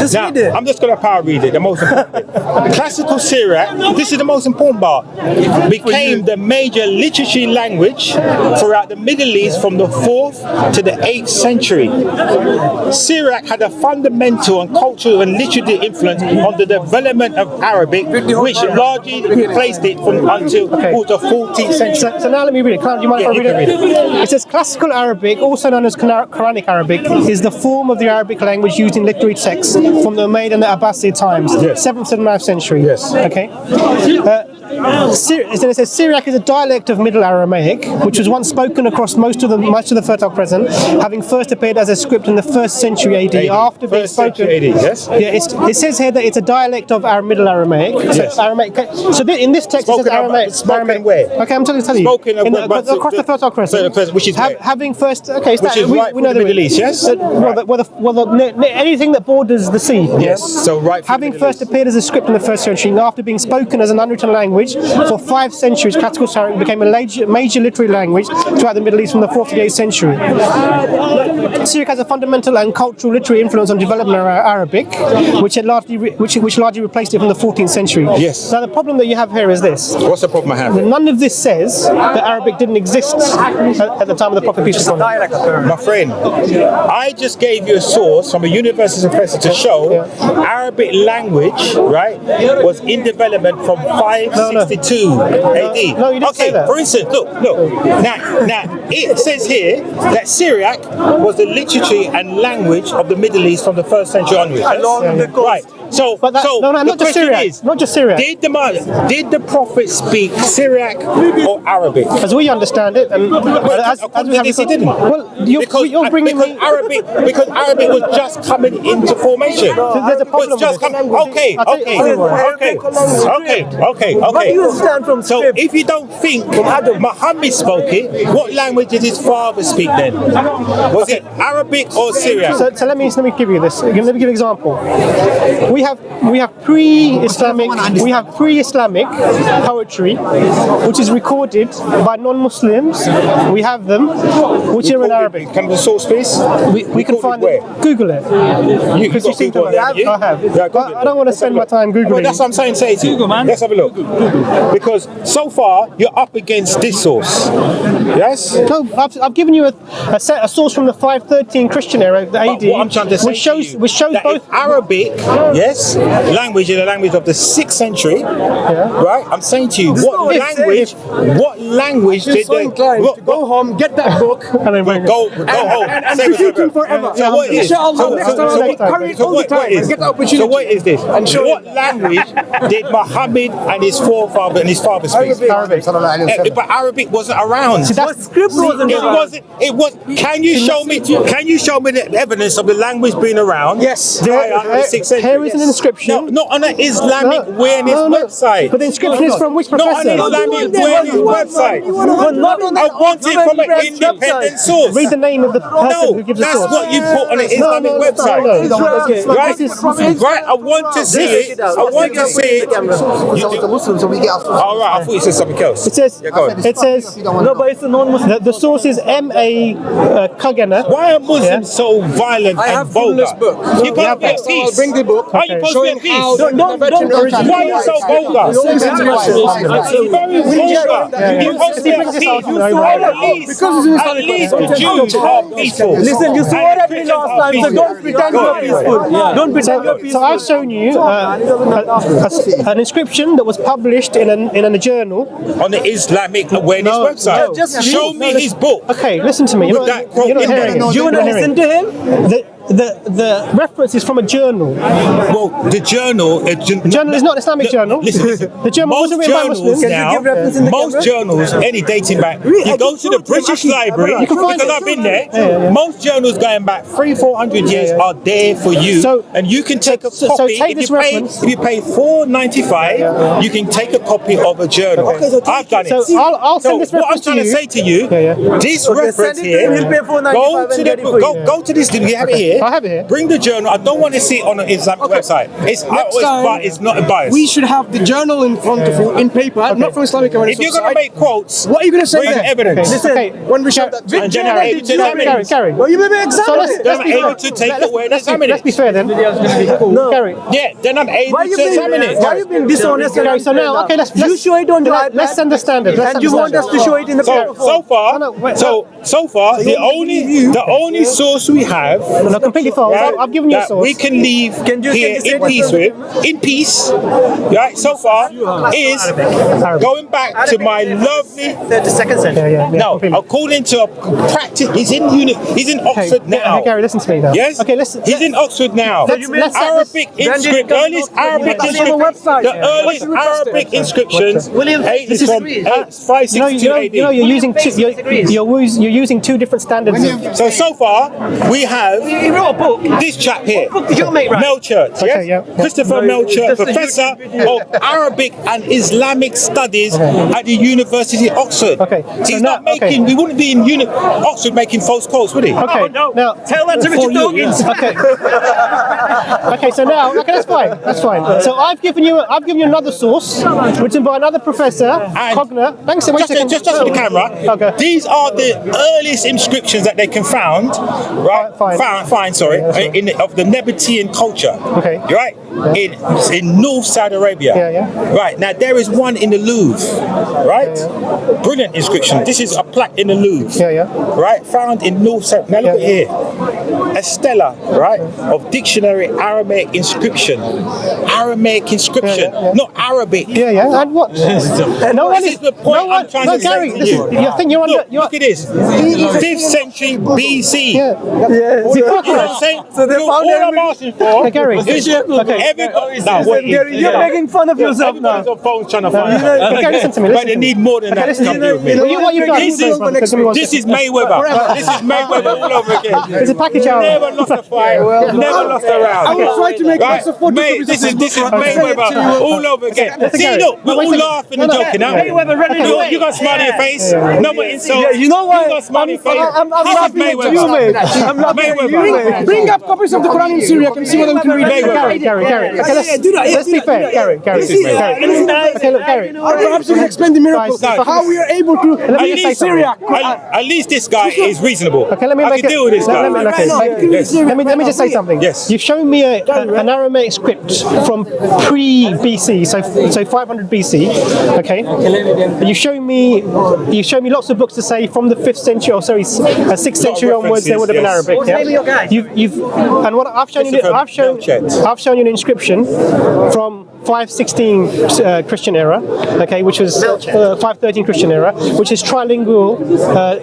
Just Now, read it. I'm just going to power read it, the most important bit. Classical Syriac, this is the most important part, became the major literary language throughout the Middle East from the 4th to the 8th century. Syriac had a fundamental and cultural and literary influence on the development of Arabic, which largely replaced it from until the 14th century. So now let me read it. Do you mind if I Yeah, read you it? can read It says classical Arabic, also known as Quranic Arabic, is the form of the Arabic language used in literary texts from the Umayyad and the Abbasid times, Yes. 7th to the 9th century. Yes. Okay. It says Syriac is a dialect of Middle Aramaic, which was once spoken across most of the Fertile Crescent, having first appeared as a script in the 1st century AD, after being First spoken. century AD, yes? Yeah, it says here that it's a dialect of Middle Aramaic. Yes. So, Aramaic. So in this text Spoken it says Aramaic. spoken where? Okay, I'm telling you. Spoken of Across the Fertile Crescent. Which is where? Having first. Okay, Which is right we from know the Middle East, yes? Anything that borders the sea. Yes, so right from Having the Middle first East. appeared as a script in the 1st century, and after being spoken as an unwritten language for 5 centuries, classical Syriac became a major literary language throughout the Middle East from the 4th to the 8th century. Syriac has a fundamental and cultural literary influence on development of Arabic, which largely replaced it from the 14th century. Yes. Now the problem that you have here is this. What's the problem I have? None of this says that Arabic didn't exist at the time of the Prophet peace be upon him. My friend, I just gave you a source from a university professor to show Arabic language, right, was in development from 562 AD. No, you didn't say that. For instance, look. Now, it says here that Syriac was the literature and language of the Middle East from the 1st century onwards. Right. So, But that, so no, the not just question Syriac. is, Not just Syriac. did the Prophet speak Syriac or Arabic? As we understand it, and as we have he didn't. Well, you're bringing me. Because Arabic was just coming into formation. There's a problem Was just with this. coming. Okay. Where do you stand from So script? if you don't think Muhammad spoke it, what language did his father speak then? Was it Arabic or Syriac? So let me give you this. Let me give you an example. We have pre-Islamic poetry, which is recorded by non-Muslims. We have them, which are in Arabic. Can the source please? We can find where? it. Google it. You've got seem to Google there, have. haven't you? I have. Yeah, Google I don't want to spend my time Well, Googling. that's what I'm saying. Say it to you. Let's have a look. Because so far you're up against this source. Yes. No, I've given you a source from the 513 Christian era, the AD, What I'm trying to say which shows to you, that both. if Arabic, yes, language is the language of the 6th century, right? I'm saying to you, what language did they Go home, get that book, go home and repeat it forever. So what is So what is this? What language did Muhammad and his forefather and his father speak? Arabic. But Arabic wasn't around. What script wasn't around? It was. Can you show me the evidence of the language being around? Yes. Prior to the 6th century? Here is an inscription. No, not on an Islamic awareness website. But the inscription is from which Not on professor? an Islamic awareness website. I want it from an independent source. Read the name of the person who gives the That's source. what you put on an Islamic website. Right? I want to see it. I want to see it. The Muslims, so we get our All right, I thought you said something else. It says, Yeah, go on. No, but it's a non-Muslim. the source is M.A. Kagana. Why are Muslims so violent and vulgar? You're supposed to be at peace. bring the book. Are you supposed to be at peace? Don't Why are you so vulgar? It's very vulgar. You're supposed to be at peace. At least the Jews are peaceful. Listen, you swore at me last time, so don't pretend you're peaceful. Don't pretend you're peaceful. So I've shown you an inscription that was published in a journal. On the Islamic awareness website. just Show me his book. Okay, listen to me. You're With not, that quote you're not in there. hearing it. You want to listen to him? The reference is from a journal. Well, the journal. The journal is not an Islamic journal. Listen. The journal Most wasn't written by journals Muslims. now, give reference in the most camera? journals, any dating back, you go to the British Library, You can find because it. I've been there, most journals going back 300-400 years are there for you. So- and you can take a so copy, take this reference. if you pay $4.95, you can take a copy of a journal. I've done it. So I'll send this what I'm reference to trying to you. say to you, this send reference it to here, him, he'll pay $4.95 go to and get it the for you. go to this. Do you have it here? I have it here. Bring the journal. I don't want to see it on an Islamic website. It's not biased. We should have the journal in front of you in paper, not from Islamic awareness If you're going to website. make quotes, What are you going to say bring there? evidence. Listen, When we show that to And then I'm able to examine it. Gary. Well, you may be So examining let's it. Then I'm be able fair. to take it away and examine Let's be it. fair then. No. Gary. Yeah, then I'm able Why to you being, examine it. why you being dishonest? Okay, so now, okay, you show it on your iPad. let's understand it. And you want us to show it in the paper So far, the only source we have No, completely false. I've given you a that source. we can leave Can you here say in peace right? So far is going back to my lovely. 32nd century. No, completely. according to a practice, he's in Oxford now. Gary, listen to me now. Yes. Okay, listen. He's in Oxford now. Let's- Arabic inscription. Earliest Arabic inscription. The earliest Arabic inscriptions. Is from 562 AD. you're using you're using two different standards. So far we have He wrote a book. this chap here, What book did you make, right? Melchert. Okay, yeah. Christopher Melchert, Professor of Arabic and Islamic Studies at the University of Oxford. Okay, so He's now- not making. We wouldn't be in Oxford making false quotes, would he? Okay, no. now Tell that to Richard Dawkins. Okay. Okay, so now, that's fine. That's fine. So I've given you another source, written by another professor, Cogner. Thanks so much. Just for the camera. Okay. These are the earliest inscriptions that they can found, right? Fine. Sorry, of the Nabatean culture. Okay. Right. In North Saudi Arabia. Yeah. Right. Now there is one in the Louvre. Right. Brilliant inscription. This is a plaque in the Louvre. Yeah. Right. Found in North Saudi. Now look at here. A stela, right, of dictionary Aramaic inscription. Aramaic inscription, not Arabic. Yeah. And what? No one This is. is the point No one. I'm trying No, to say Gary. to This you. is. You think you're under. Look at this. 5th century BC. Yeah. You know what I'm saying? So they Look, found all I'm asking for Okay, Gary. is everybody. Now, what is Gary, you're making fun of yourself now. everybody's on phones trying to find Okay, listen to me. But they need more than that to come deal with me. What you've done? This is Mayweather. This is Mayweather all over again. It's a package hour. Never lost a fight. Never lost a round. I will try to make Right? lots of photocopies of This is this book. Mayweather all over again. See, look, we're all laughing and joking, aren't we? Mayweather running away. You got a smile on your face. No more insults. Yeah, you know why? You got a smile on your face. I'm This is laughing at Mayweather. you, mate. I'm laughing at you, mate. Bring up copies of the Quran in Syriac and see whether we can read it. Gary. Okay, let's be fair. Gary. Okay, look, Gary. Perhaps you can explain the miracles, No. how we are able to Let me read just say Syriac. At least this guy is reasonable. Okay, let me I make can deal with this guy. Let me just say something. Yes. You've shown me an Aramaic script from pre-BC, so 500 BC, okay? You show me lots of books to say from the 5th century, or sorry, 6th century onwards there would have been Arabic. What's the name of your guy? And what I've shown you, I've shown you an inscription from 516 Christian era, okay, which was 513 Christian era, which is trilingual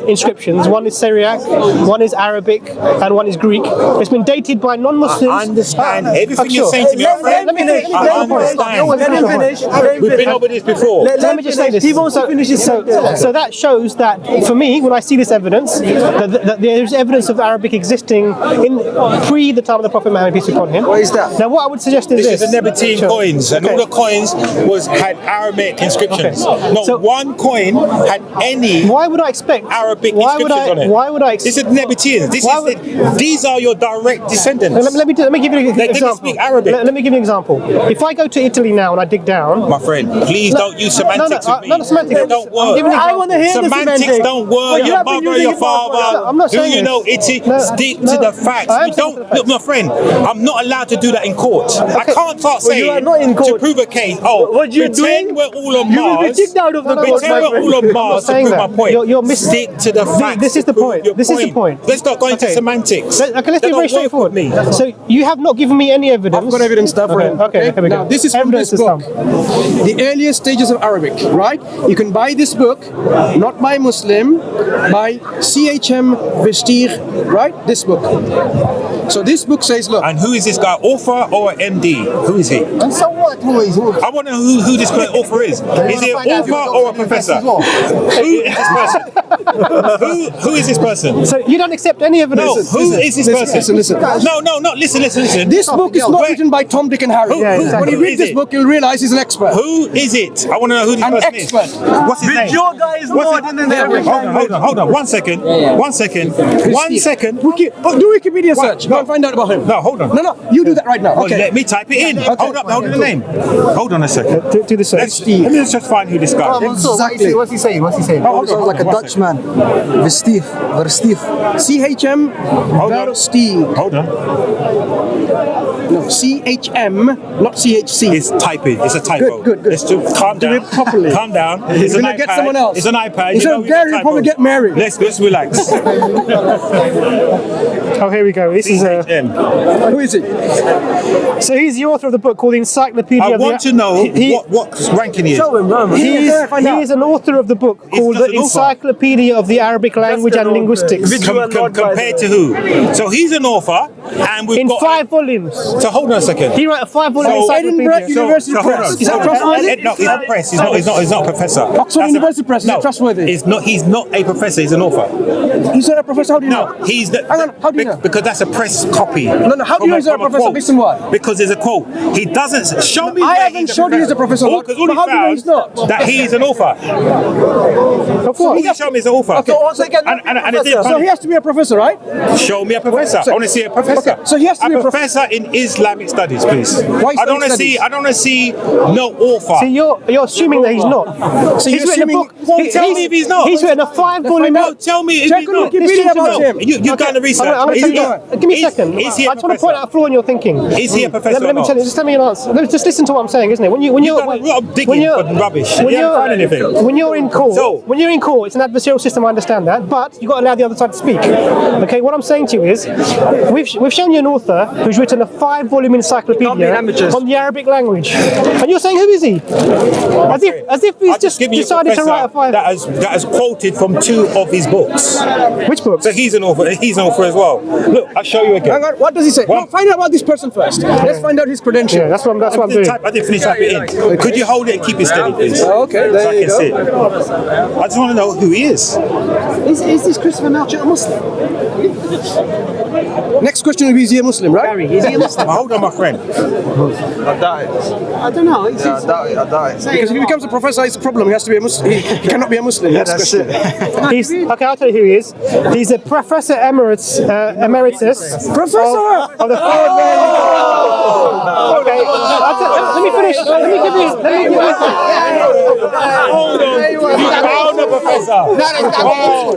inscriptions. One is Syriac, one is Arabic, and one is Greek. It's been dated by non-Muslims. I understand everything you're saying to me, my friend. Let me finish. We've been over this before. Let me just say this. He wants to finish his sentence. So that shows that, for me, when I see this evidence, that there's evidence of Arabic existing in pre the time of the Prophet Muhammad, peace be upon him. What is that? Now, what I would suggest is This is the Nabatean coins, and all the coins had Aramaic inscriptions. Not one coin had any Why would I expect Arabic inscriptions on it. Why would I This expect? is Nabateans. These are your direct descendants. Let me give you an They didn't example. speak Arabic. Let me give you an example. If I go to Italy now and I dig down, My friend, please don't use semantics with me. not semantics. They don't I'm giving work. you- I want to hear the Semantics semantics. don't work. you Your have been mother, using your it for- father, I'm not who saying you know, this. Italy, stick to the facts. I am We sticking to don't. the Look, my friend, I'm not allowed to do that in court. I can't start Well, you saying are not in to court. prove a case. Oh, What you're pretend doing, we're all on you will be Mars. kicked out of the court, Pretend my we're friend. all on I'm Mars not to saying prove my that. point. You're missing. Stick to the facts. This is to the prove point. your This is the point. Let's not go into Okay. semantics. Let's They be very don't work straightforward. with me. So you have not given me any evidence. I've got evidence stuff for him. Okay, here we go. Now, this is from Evidence this is book, some. The Earliest Stages of Arabic, right? You can buy this book, not by Muslim, by CHM Vestir, right? This book. So this book says, look, And who is this guy, author or MD? Who is he? And so what? Who is who? I want to know who this author is. Is he an author or a professor? Who is this person? who is this person? So you don't accept any evidence. No, who is this person? listen. No, not listen. This book is not written by Tom, Dick and Harry. Yeah, exactly. When you Who read is this it? book, you'll realize he's an expert. Who is it? I want to know who this An person expert. is. What's his name? Your guy is What's not it? in the Arabic language. Hold on. 1 second. 1 second. 1 second. Do Wikipedia search. Go and find out about him. No, hold on. No, you do that right now. Oh, Okay. let me type it in. Hold up, hold on the name. Hold on a second. Do the search. Let me just find who this guy is. Exactly. What's he saying? What's he saying? Hold on, Sounds like a one Dutchman. Verstief. CHM on. Verstief. Hold on. No, CHM, not CHC. It's typing. It's a typo. Good. Let's calm down. Do it properly. Calm down. It's You're an gonna iPad. get someone else. It's an iPad. Instead You know of Gary, you'll probably get Mary. Let's relax. Oh, here we go. This is Who is it? so he's the author of the book called the Encyclopedia I of the want to know what ranking he is. He is an author of the book called just the an author. Encyclopedia of the Arabic Language and Linguistics Compared to who? So he's an author, and we've in got 5 volumes. So hold on a second. He wrote a 5-volume So encyclopedia. Edinburgh University hold Press. on. Is that trustworthy? No, he's not press. He's not a professor. Oxford That's University Press, is no, it trustworthy? He's not a professor. He's an author. He's not a professor. How do you know? No, he's the. Hang on, how do you know? Because that's a press copy. No, how do you know he's not a professor? quote. Based on what? Because there's a quote. He doesn't show me. I where haven't he's showed you he's a professor. Because all But he how do you know he's found not? that he is an author. Of All course. he showed me is an author. Okay. Also, again, And it didn't So he has to be a professor, right? show me a professor. I want to see a professor. Okay, so he has to be a professor in Islamic studies, please. Why I don't Islamic want to see. studies? I don't want to see no author. So you're assuming that he's not. So He's you're written a assuming- book. Well, tell me if he's not. He's written a 5-volume. No, tell me if Check he's on not. Wikipedia about No, him. you kind of research. I'm going to tell you. Is- Give me a second. Is he a I just want to point out a flaw in your thinking. Is he a professor? Let me or tell you. not? Just tell me an answer. Just listen to what I'm saying, isn't it? When you're You've done a lot of digging for rubbish. You haven't found anything. When you're in court, So- it's an adversarial system. I understand that, but you've got to allow the other side to speak. Okay. What I'm saying to you is, we've shown you an author who's written a 5-volume encyclopedia on the Arabic language, and you're saying, who is he? As if he's I'll just give you a decided to write a professor 5. that has quoted from 2 of his books. Which books? So he's an author. He's an author as well. Look, I'll show you again. Hang on, what does he say? What? No, find out about this person first. Let's find out his credentials. Yeah, that's what I'm doing. I didn't finish typing it in. Could you hold it and keep it steady, please? Okay, there so I you can go. see it. I just want to know who he is. Is this Christopher Melcher a Muslim? Next question will be, is he a Muslim, right? Is he a Muslim? Hold on, my friend. I don't know. Because if he becomes a professor, it's a problem. He has to be a Muslim. He cannot be a Muslim. Next question. Okay, I'll tell you who he is. He's a Professor Emeritus Professor! of the Ford Okay, let me finish. Let me give you. Hold on. a professor.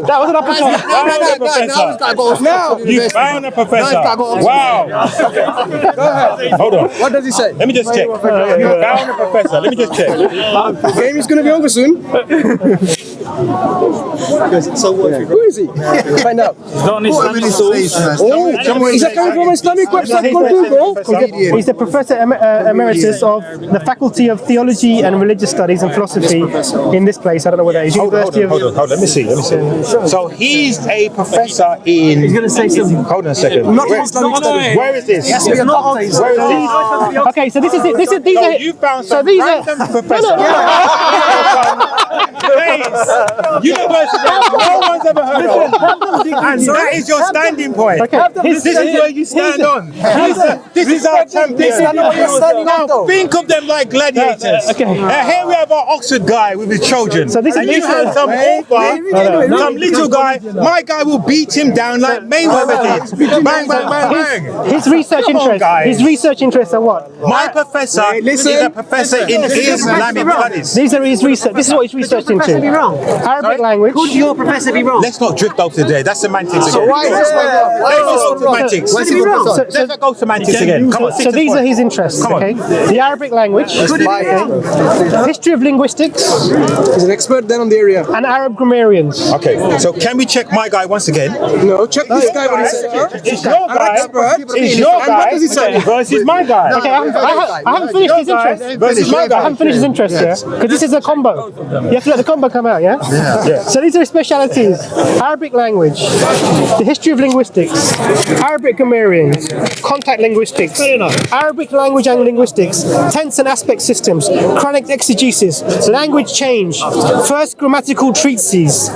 That was an uppercut. Now, You found a professor. Wow. go ahead. Hold on. What does he say? Let me just check. You found a professor. Let me just check. Game is going to be over soon. Who is he? Find out. What really says, Oh, is that coming from an Islamic website called Google? He's the Professor Emeritus of the Faculty of Theology and Religious Studies and Philosophy in this place. I don't know what that is. Hold University on. Let me see. So he's a professor in. He's going to say something. Hold on a second. Where is this? Okay, so this is it. These So are. you found So some these are. random professor. University that no one's ever heard of. And that is your standing point. Okay. This is where you stand on. This is our champion. Now think of them like gladiators. Okay. Here we have our Oxford guy with his children. So this is and you have some author, some little guy. My guy will beat him down like Mayweather did. Bang, bang, bang, bang. His research Come on, interests. guys. His research interests are what? My professor is a professor in Islamic studies. These are his research. This is what he's researched into. Arabic language. Could your professor be wrong? Let's not drift off today. That's semantics again. Why is this Let's not go semantics. Why is he wrong? Let's not go semantics again. Come on. So these are his interests. Come on. Okay. The Arabic language. History of linguistics He's an expert then on the area. and Arab grammarians. Okay, so can we check my guy once again? No, check this guy what he said. It's your guy. It's your And what guy does he say? versus my guy. Okay, I haven't finished his interest. Versus my I guy. haven't finished his interest yet, because this is a combo. You have to let the combo come out, yeah? Yeah. So these are his specialities: Arabic language, the history of linguistics, Arabic grammarians, contact linguistics, Arabic language and linguistics, tense and aspect systems, chronic exegesis, language change, first grammatical treatises,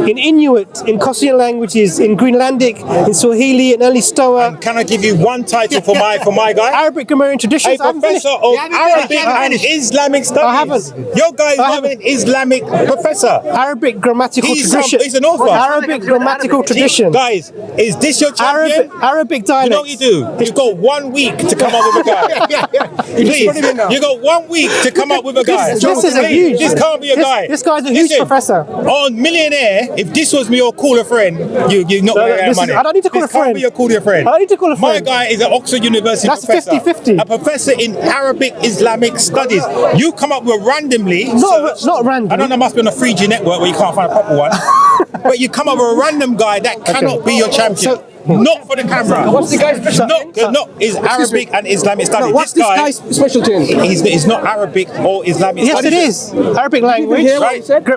in Inuit, in Korean languages, in Greenlandic, in Swahili, in early Stoa, Can I give you one title for my guy? Arabic grammarian A traditions. I haven't professor finished. of Arabic and Islamic studies. I haven't. Your guy is not an Islamic professor. Arabic grammatical He's tradition. he's an author. Arabic grammatical tradition. Guys, is this your champion? Arabic You dialect. know what you do? You've got 1 week to come up with a guy. Please, you got 1 week to come up with a guy. This is a Please, huge. This can't be a guy. This guy's a huge Listen, professor. On Millionaire, if this was me or call a friend, you're not going to get money. I don't need to call this a friend. Can't be a call your friend. I don't need to call a My friend. guy is an Oxford University That's professor. 50-50. A professor in Arabic Islamic studies. You come up with randomly. Not random. I don't know, it must be on a 3G network where you can't find a proper one. But you come up with a random guy that cannot be your champion. Not for the camera. What's the guy's specialty? Not is Arabic and Islamic studies. What's this guy's specialty in? He's not Arabic or Islamic Yes, studies. it is. Arabic language. hear what he said?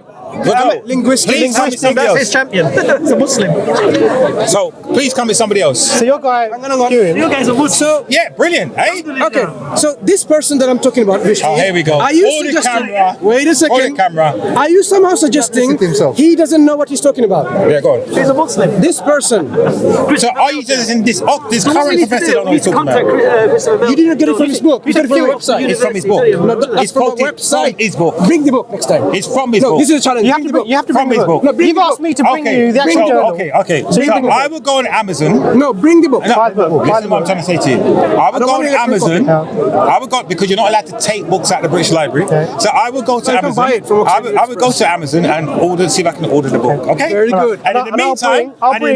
Linguistics. Please come with somebody else. champion. He's a Muslim. So please come with somebody else. So your guy, Kieran, You guys are Muslim. So, Yeah, brilliant, eh? okay. So this person that I'm talking about, Vishnu, Oh, here we go. Are you Hold the suggesting? camera. Wait a Hold the second. camera. Are you somehow suggesting himself. he doesn't know what he's talking about? Yeah, go on. He's a Muslim. This person, So are you just in this current professor don't know what he's talking about? you didn't get it from his book. You got it from your website. It's from his book. It's from a website. His book. Bring the book next time. It's from his No, book. this is a challenge. you have to From bring his the book. book. No, bring You've the asked book. me to bring you the actual journal. Okay. So So you bring the I will go on Amazon. No, bring the book. No, Buy the book. listen to what I'm trying to say to you. I will don't go on want to get free Amazon. I will go because you're not allowed to take books out of the British Library. So I will go to you can Amazon. buy it from Oxford I will go to Amazon and see if I can order the book. Okay. Very good. And in the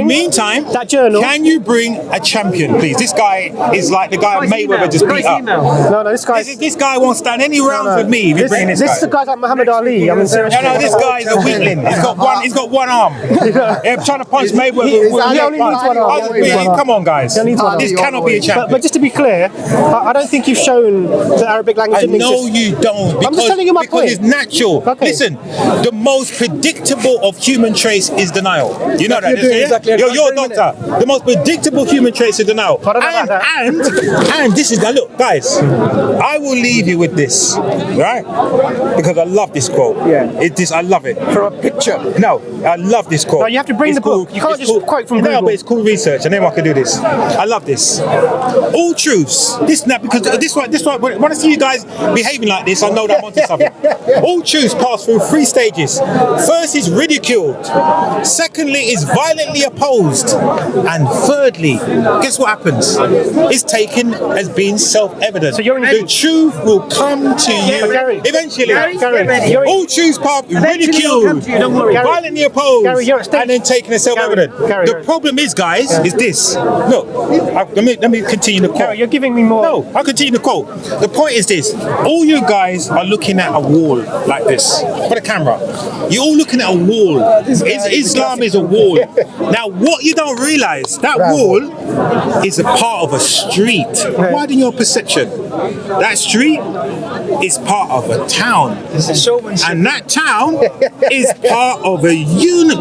meantime, that journal. can you bring a champion, please? This guy is like the guy Mayweather just beat up. No, this guy's. This guy won't stand any rounds with me if you bring this This guy. guy's like Muhammad Ali. I mean, seriously. No, this guy is a weakling. He's got one arm. Yeah, trying to punch Mayweather. he only needs one arm. He only needs one arm. Come on, guys. He only needs one arm. This cannot be a champion. But just to be clear, I don't think you've shown the Arabic language I didn't know exist. you don't. Because, I'm just telling you my point. Because it's natural. Okay. Listen, the most predictable of human traits is denial. You know that, You're doing yeah? exactly You're a right. doctor. The most predictable human traits is denial. I don't know about that. And this is, now look, guys, I will leave you with this, right? Because I love this quote. Yeah. I love it. For a picture. No, I love this quote. No, you have to bring It's the book. You can't it's just quote from No, Google. but it's called research, and then I can do this. I love this. All truths. This now because this one. When I see you guys behaving like this, I know that I'm onto something. All truths pass through 3 stages. First is ridiculed. Secondly is violently opposed, and thirdly, guess what happens? It's taken as being self-evident. So you're in the the truth will come to you eventually. All truths are ridiculed, violently opposed, and then taken as self-evident. The problem is, guys, is this. Look, let me continue the quote. You're giving me more. No, I'll continue the quote. The point is this. All you guys are looking at a wall like this. For the camera. You're all looking at a wall. Islam is a wall. Now, what you don't realise, that wall is a part of a street. Widen your perception. That street is part of a town. And that town is part of a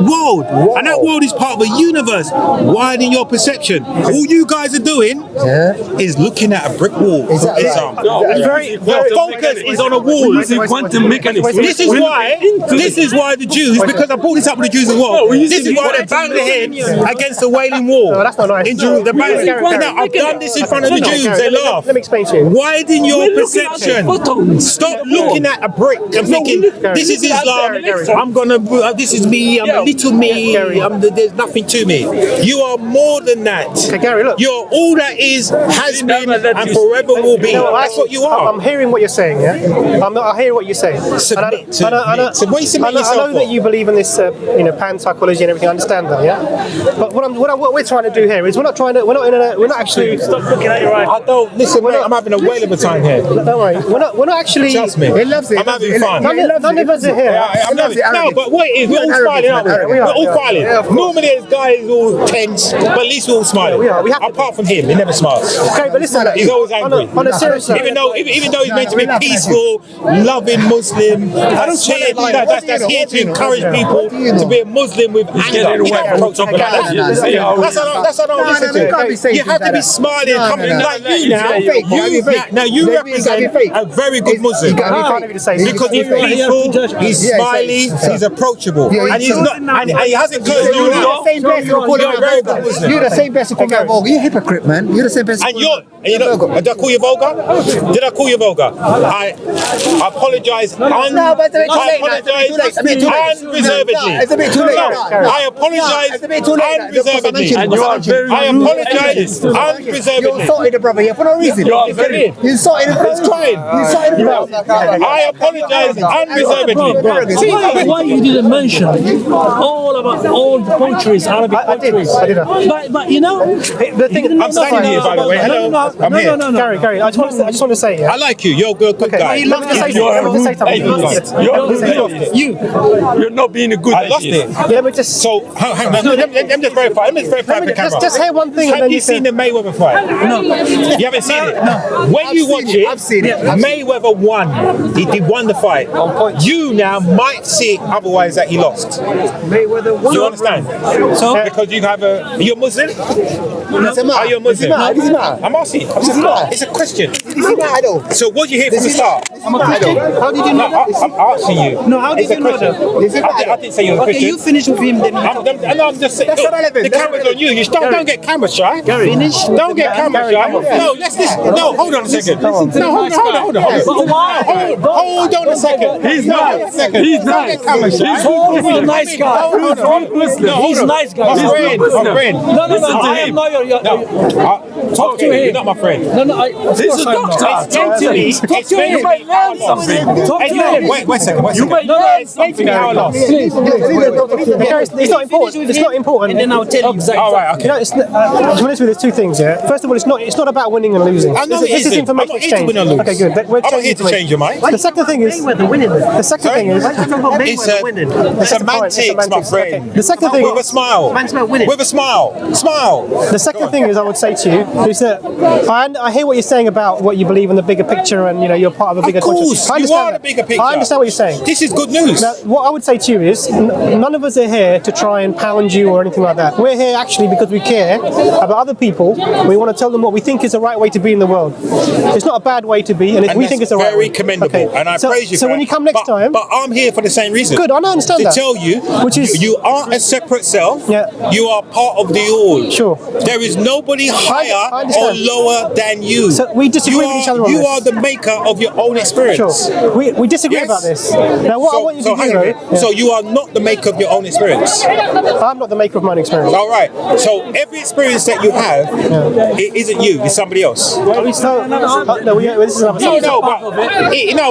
world. And that world is part of a universe. Widen your perception. All you guys are doing is looking at a brick wall. Your focus is on a wall. This is why the Jews, because I brought this up with the Jews as well. This is why they bang their heads against the Wailing Wall. No, that's not nice. In Jerusalem, I've done this in front of the Jews. They laugh. Let me explain to you. Widen your perception. Stop looking at a brick and thinking, this is Islam. This is me. I'm a little me. There's nothing to me. You are more than that. Okay, Gary, look. You're all that is, has been, and forever will be. That's what you are. I'm hearing what you're saying, yeah? I hear what you're saying. Submit to me. What you submit yourself I know that you believe in this, pan psychology and everything. I understand that, yeah. But what we're trying to do here is we're not actually. Stop looking at your eyes. I don't listen, mate. I'm having a whale of a time here. Don't worry. We're not actually. Trust me. He loves it. I'm having fun. None of us are here. No, but what it is, we're all smiling, aren't we? We're all smiling. Normally, there's guys all tense, but at least we're all smiling. We are. Apart from him, he never smiles. Okay, but listen. He's always angry. On a serious note. Even though he's meant to be peaceful, loving Muslim, that's here to encourage people to be a Muslim with anger. You can't approach people like that. That's what I don't listen to. You have to be smiling, coming like you now. Now you represent a very good Muslim because he's peaceful, he's smiley, he's approachable, and he's not, and he hasn't cursed you out. You're the same person called me vulgar. You're a hypocrite, man. You're the same person. And did I call you vulgar? Did I call you vulgar? I apologise. I apologise unreservedly. It's a bit too late. I apologise unreservedly. And you are very I apologise unreservedly. You insulted the brother here for no reason. You are very. You insulted the brother. It's crying. You insulted the brother. I apologise unreservedly. Why you didn't mention all the countries, Arabic countries? I did. But you know, The thing, I'm standing here, by the way. Hello. I'm here. Gary, I just want to say, yeah. I like you. You're a good guy. Let me just say something. You're not being a good. I lost it. Let me just. So, hang on. Let me just verify. Let me verify the camera. Just hear one thing. Have you seen the Mayweather fight? No. You haven't seen it? No. When you watch it, I've seen it. Mayweather won. He won the fight. You now might see it otherwise that he lost. Mayweather won. You understand? So, because you have you're Muslim? Are you a Muslim? I'm asking. It's a question. So what do you hear from the start? I'm a Christian. How did you know that? I'm asking you. No, how did you know that? I didn't say you're a Christian. Okay, you finish with him then. I'm just saying. The camera's on you. You don't get camera shy. Finish. Don't get camera shy. No, let's listen. No, hold on a second. No, hold on a second. He's nice. He's nice. He's a nice guy. He's a nice guy. My friend. No, I am not your. Talk to him. You're not my friend. No, he's a doctor. Talk to him. Talk to him. You might learn something. Talk to him. Wait a second. You might learn something. It's not important. It's not important. And then I'll tell you. All right, okay. You know, to be honest with you, there's two things here. First of all, it's not about winning and losing. This is information exchange. Okay, good. I'm not here to change your mind. The second thing is it's semantics, my friend. The second thing with a smile. With a smile. Smile. The second thing is I would say to you is that I hear what you're saying about what you believe in the bigger picture and you're part of a bigger consciousness. I You are the bigger picture. I understand what you're saying. This is good news. Now, what I would say to you is none of us are here to try and pound you or anything like that. We're here actually because we care about other people. We want to tell them what we think is the right way to be in the world. It's not a bad way to be, and we think it's the right way. Very commendable, and I praise you. So when you come next time, but I'm here for the same reason. Good, I understand that. To tell you, which is you aren't a separate self. Yeah. You are part of the all. Sure. There is nobody higher or lower than you. So we disagree with each other on you this. are the maker of your own experience. Sure. We disagree about this. Now, what I want you to do, though, so you are not the maker of your own experience. I'm not the maker of my own experience. All right. So every experience that you have, it isn't you. It's somebody else. So, No, this is another subject.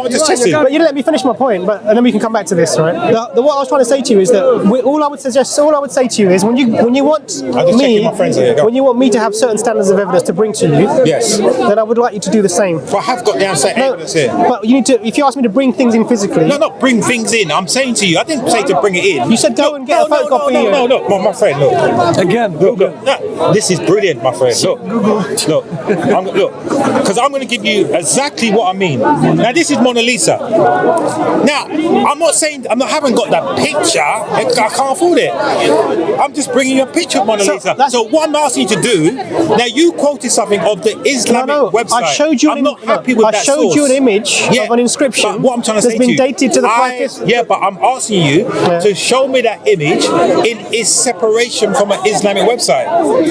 We're just testing. But you didn't let me finish my point, and then we can come back to this, right? What I was trying to say to you is that all I would say to you is when you want me to have certain standards of evidence to bring to you, yes, then I would like you to do the same. But I have got the evidence here. But you need to. If you ask me to bring things in physically, no, not bring things in. I'm saying to you, I didn't say to bring it in. You said go and get a photocopy. No, my friend, look. Again, look. No, this is brilliant, my friend. Look, because I'm going to give you exactly what I mean. Now, this is Mona Lisa. Now, I'm not saying I haven't got that picture. I can't afford it. I'm just bringing you a picture of Mona Lisa. So what I'm asking you to do, now you quoted something of the Islamic website. I showed you. I'm not happy with that I showed you an image of an inscription. But what I'm trying to say that's been dated to the 5th. Yeah, but I'm asking you to show me that image in its separation from an Islamic website.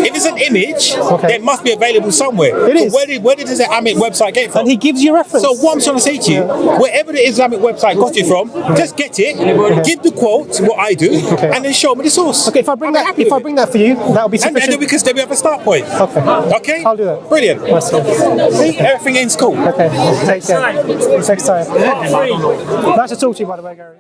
If it's an image, then it must be available somewhere. It is. Where did the Islamic website get it from? And he gives you reference. So what I'm trying to say to you, wherever the Islamic website got it from, just get it, give the quote, what I do, and then show me the source. Okay, if I bring that for you, that'll be sufficient. And then we have a start point. Okay? I'll do that. Brilliant. See, everything ends cool. Okay, take care. Next time. Nice to talk to you, by the way, Gary.